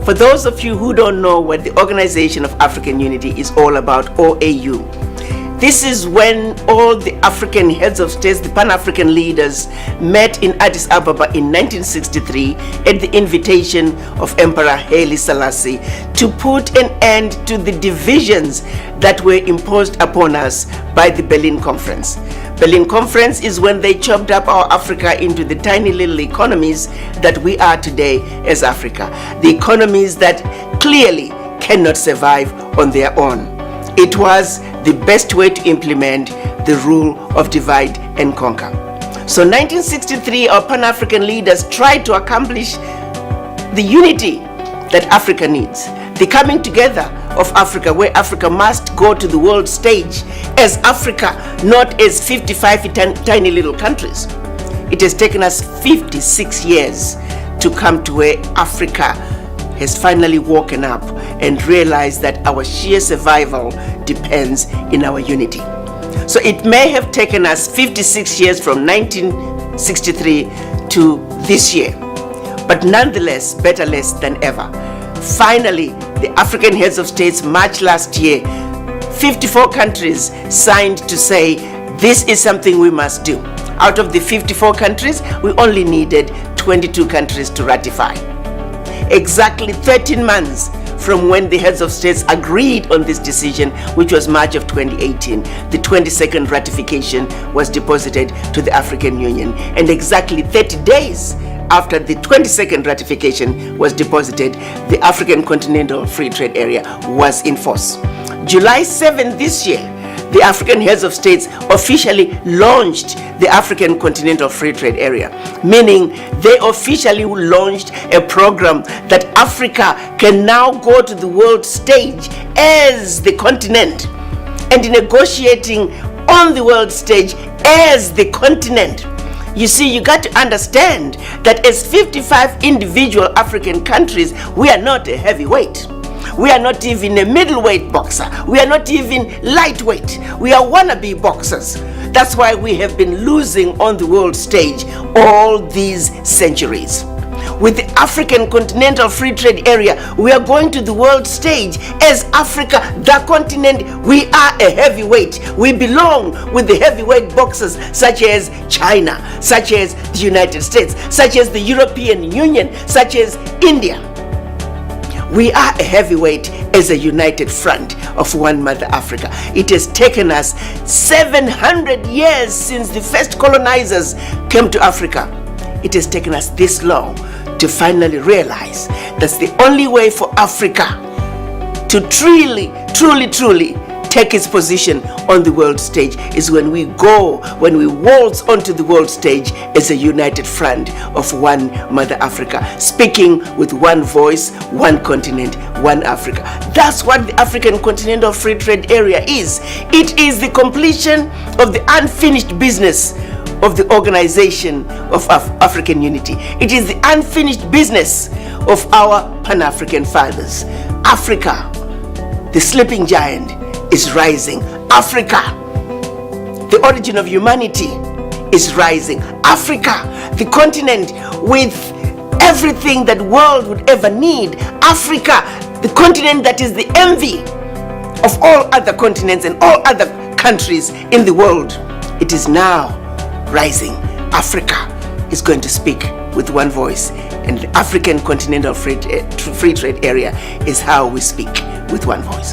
For those of you who don't know what the Organization of African Unity is all about, OAU, this is when all the African heads of states, the Pan-African leaders, met in Addis Ababa in 1963 at the invitation of Emperor Haile Selassie to put an end to the divisions that were imposed upon us by the Berlin Conference. Berlin Conference is when they chopped up our Africa into the tiny little economies that we are today as Africa. The economies that clearly cannot survive on their own. It was the best way to implement the rule of divide and conquer. So 1963, our Pan-African leaders tried to accomplish the unity that Africa needs. The coming together of Africa, where Africa must go to the world stage as Africa, not as 55 tiny little countries. It has taken us 56 years to come to where Africa has finally woken up and realized that our sheer survival depends in our unity. So it may have taken us 56 years from 1963 to this year, but nonetheless, better less than ever. Finally, the African heads of states marched last year. 54 countries signed to say this is something we must do. Out of the 54 countries, we only needed 22 countries to ratify. Exactly 13 months from when the heads of states agreed on this decision, which was March of 2018, the 22nd ratification was deposited to the African Union. And exactly 30 days after the 22nd ratification was deposited, the African Continental Free Trade Area was in force. July 7 this year, the African heads of states officially launched the African Continental Free Trade Area, meaning they officially launched a program that Africa can now go to the world stage as the continent and negotiating on the world stage as the continent. You see, you got to understand that as 55 individual African countries, we are not a heavyweight. We are not even a middleweight boxer. We are not even lightweight. We are wannabe boxers. That's why we have been losing on the world stage all these centuries. With the African Continental Free Trade Area, we are going to the world stage as Africa, the continent. We are a heavyweight. We belong with the heavyweight boxers such as China, such as the United States, such as the European Union, such as India. We are a heavyweight as a united front of one mother Africa. It has taken us 700 years since the first colonizers came to Africa. It has taken us this long to finally realize that's the only way for Africa to truly take its position on the world stage is when we waltz onto the world stage as a united front of one mother Africa, speaking with one voice, one continent, one Africa. That's what the African Continental Free Trade Area is. It is the completion of the unfinished business of the Organization of African Unity. It is the unfinished business of our Pan-African fathers. Africa, the sleeping giant, is rising. Africa, the origin of humanity, is rising. Africa, the continent with everything that the world would ever need. Africa, the continent that is the envy of all other continents and all other countries in the world. It is now rising. Africa is going to speak with one voice, and the African Continental Free Trade Area is how we speak with one voice.